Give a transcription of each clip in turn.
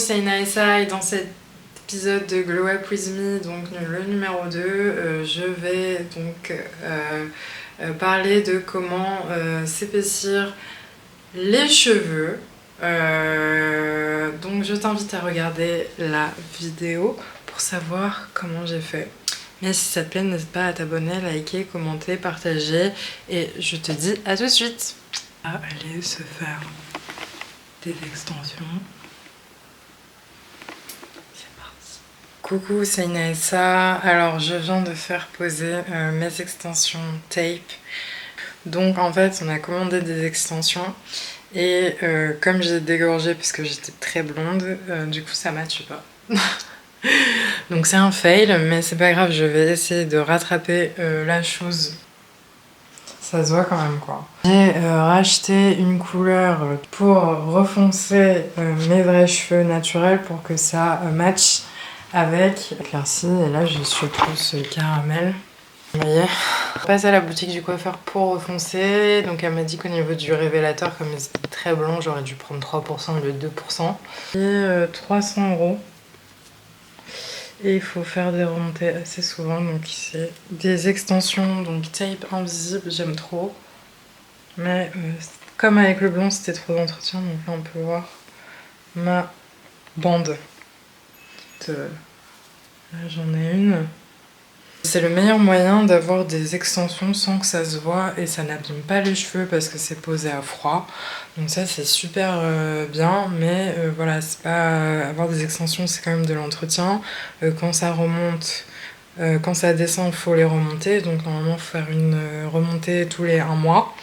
c'est Inaessa et dans cet épisode de Glow Up With Me, donc le numéro 2, je vais donc parler de comment s'épaissir les cheveux. Donc je t'invite à regarder la vidéo pour savoir comment j'ai fait. Mais si ça te plaît, n'hésite pas à t'abonner, liker, commenter, partager et je te dis à tout de suite. À aller se faire des extensions. C'est parti. Coucou, c'est Inaessa. Alors je viens de faire poser mes extensions tape. Donc en fait on a commandé des extensions et comme j'ai dégorgé parce que j'étais très blonde, du coup ça matche pas. Donc c'est un fail, mais c'est pas grave, je vais essayer de rattraper la chose. Ça se voit quand même quoi. J'ai racheté une couleur pour refoncer mes vrais cheveux naturels pour que ça matche avec l'éclaircie. Et là je suis plus caramel. Vous voyez, je passe à la boutique du coiffeur pour refoncer. Donc elle m'a dit qu'au niveau du révélateur, comme ils étaient très blancs, j'aurais dû prendre 3% au lieu de 2%. Et 300 €. Et il faut faire des remontées assez souvent, donc c'est des extensions, donc tape invisible, j'aime trop. Mais comme avec le blond c'était trop d'entretien, donc là on peut voir ma bande. Là j'en ai une. C'est le meilleur moyen d'avoir des extensions sans que ça se voit et ça n'abîme pas les cheveux parce que c'est posé à froid. Donc ça c'est super bien, mais voilà, c'est pas avoir des extensions, c'est quand même de l'entretien. Quand ça remonte, quand ça descend, il faut les remonter. Donc normalement, il faut faire une remontée tous les 1 mois.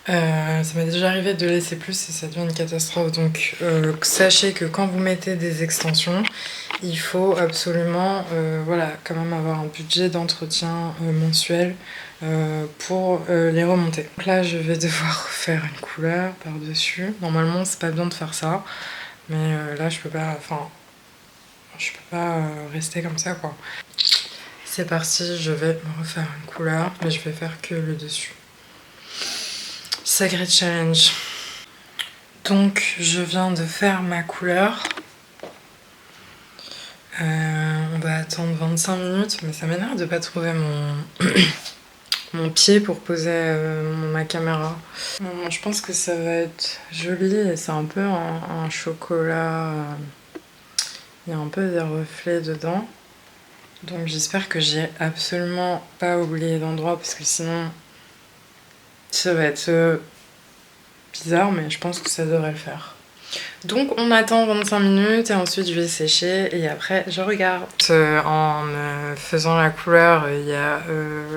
Ça m'est déjà arrivé de laisser plus et ça devient une catastrophe. Donc sachez que quand vous mettez des extensions, il faut absolument voilà, quand même avoir un budget d'entretien mensuel pour les remonter. Donc là je vais devoir faire une couleur par dessus. Normalement c'est pas bien de faire ça, mais là je peux pas, enfin je peux pas rester comme ça quoi. C'est parti, je vais me refaire une couleur, mais je vais faire que le dessus. Sacré challenge. Donc je viens de faire ma couleur. On va attendre 25 minutes, mais ça m'énerve de pas trouver mon pied pour poser ma caméra. Je pense que ça va être joli et c'est un peu un chocolat. Il y a un peu des reflets dedans. Donc j'espère que j'ai absolument pas oublié d'endroit parce que sinon ça va être bizarre, mais je pense que ça devrait le faire. Donc on attend 25 minutes et ensuite je vais sécher et après je regarde. En me faisant la couleur, il y a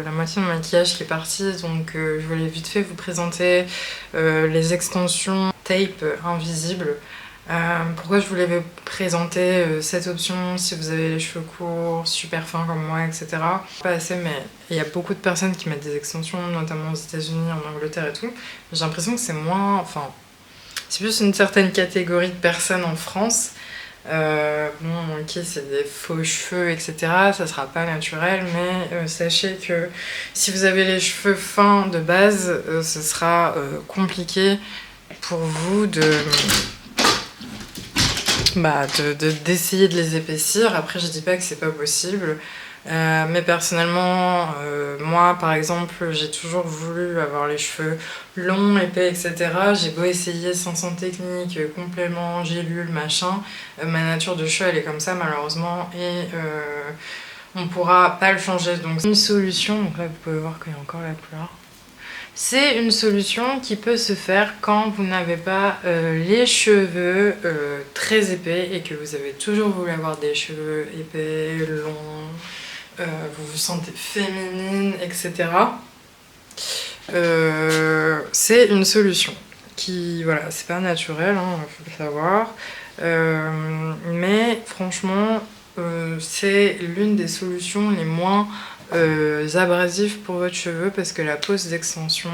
la moitié de mon maquillage qui est parti, donc je voulais vite fait vous présenter les extensions tape invisibles. Pourquoi je voulais vous présenter cette option si vous avez les cheveux courts, super fins comme moi, etc. Pas assez, mais il y a beaucoup de personnes qui mettent des extensions, notamment aux États-Unis, en Angleterre et tout. J'ai l'impression que c'est moins, enfin, c'est plus une certaine catégorie de personnes en France. Bon, ok, c'est des faux cheveux, etc. Ça sera pas naturel, mais sachez que si vous avez les cheveux fins de base, ce sera compliqué pour vous d'essayer de les épaissir. Après je dis pas que c'est pas possible, mais personnellement moi par exemple j'ai toujours voulu avoir les cheveux longs, épais, etc. J'ai beau essayer 500 techniques, compléments, gélules, machin, ma nature de cheveux elle est comme ça malheureusement et on pourra pas le changer. Donc une solution, donc là vous pouvez voir qu'il y a encore la couleur. C'est une solution qui peut se faire quand vous n'avez pas les cheveux très épais et que vous avez toujours voulu avoir des cheveux épais, longs, vous vous sentez féminine, etc. C'est une solution qui, voilà, c'est pas naturel, hein, faut le savoir, mais franchement, c'est l'une des solutions les moins abrasif pour votre cheveu parce que la pose d'extension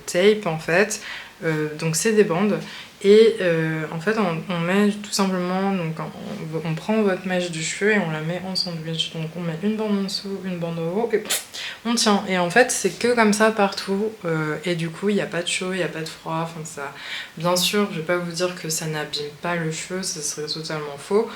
tape en fait, donc c'est des bandes Et en fait on met tout simplement, donc on prend votre mèche de cheveux et on la met en sandwich. Donc on met une bande en dessous, une bande au haut et on tient. Et en fait c'est que comme ça partout et du coup il n'y a pas de chaud, il n'y a pas de froid. Enfin, ça... Bien sûr je vais pas vous dire que ça n'abîme pas le cheveu, ce serait totalement faux.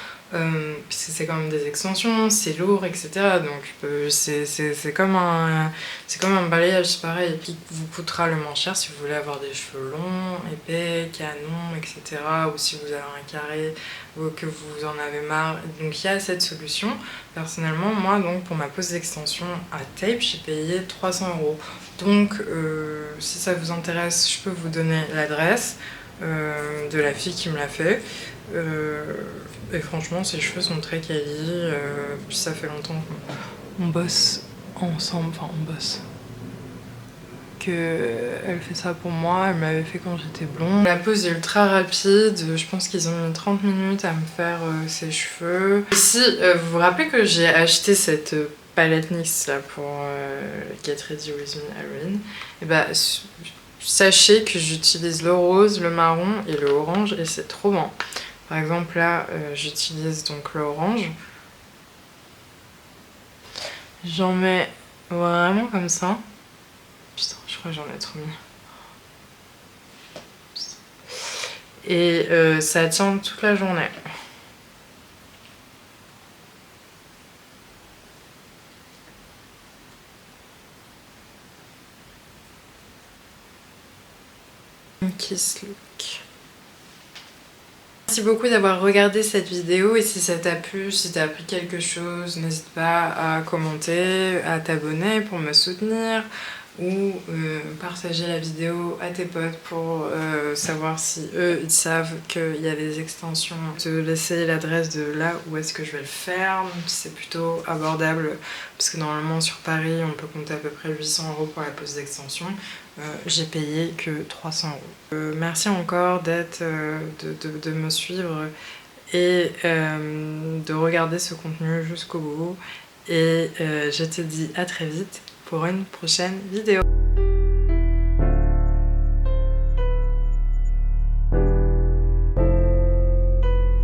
Puisque c'est quand même des extensions, c'est lourd, etc. Donc c'est comme un balayage, c'est pareil, qui vous coûtera le moins cher si vous voulez avoir des cheveux longs, épais, canons, etc. Ou si vous avez un carré ou que vous en avez marre. Donc il y a cette solution. Personnellement, moi, donc pour ma pose d'extension à tape, j'ai payé 300 €. Donc si ça vous intéresse, je peux vous donner l'adresse de la fille qui me l'a fait. Et franchement, ses cheveux sont très quali. Puis ça fait longtemps qu'on bosse ensemble, enfin on bosse. Elle fait ça pour moi, elle me l'avait fait quand j'étais blonde. La pose est ultra rapide, je pense qu'ils ont mis 30 minutes à me faire ses cheveux. Ici, vous vous rappelez que j'ai acheté cette palette NYX là pour Get Ready With Me Halloween. Et bah sachez que j'utilise le rose, le marron et le orange et c'est trop bon. Par exemple là j'utilise donc le orange. J'en mets vraiment comme ça. Putain, je crois que j'en ai trop mis. Et ça tient toute la journée. Kiss look. Merci beaucoup d'avoir regardé cette vidéo et si ça t'a plu, si t'as appris quelque chose, n'hésite pas à commenter, à t'abonner pour me soutenir ou partager la vidéo à tes potes pour savoir si eux ils savent qu'il y a des extensions. Te laisser l'adresse de là où est-ce que je vais le faire, c'est plutôt abordable parce que normalement sur Paris on peut compter à peu près 800 € pour la pose d'extension. J'ai payé que 300 €. Merci encore de me suivre et de regarder ce contenu jusqu'au bout. Et je te dis à très vite pour une prochaine vidéo.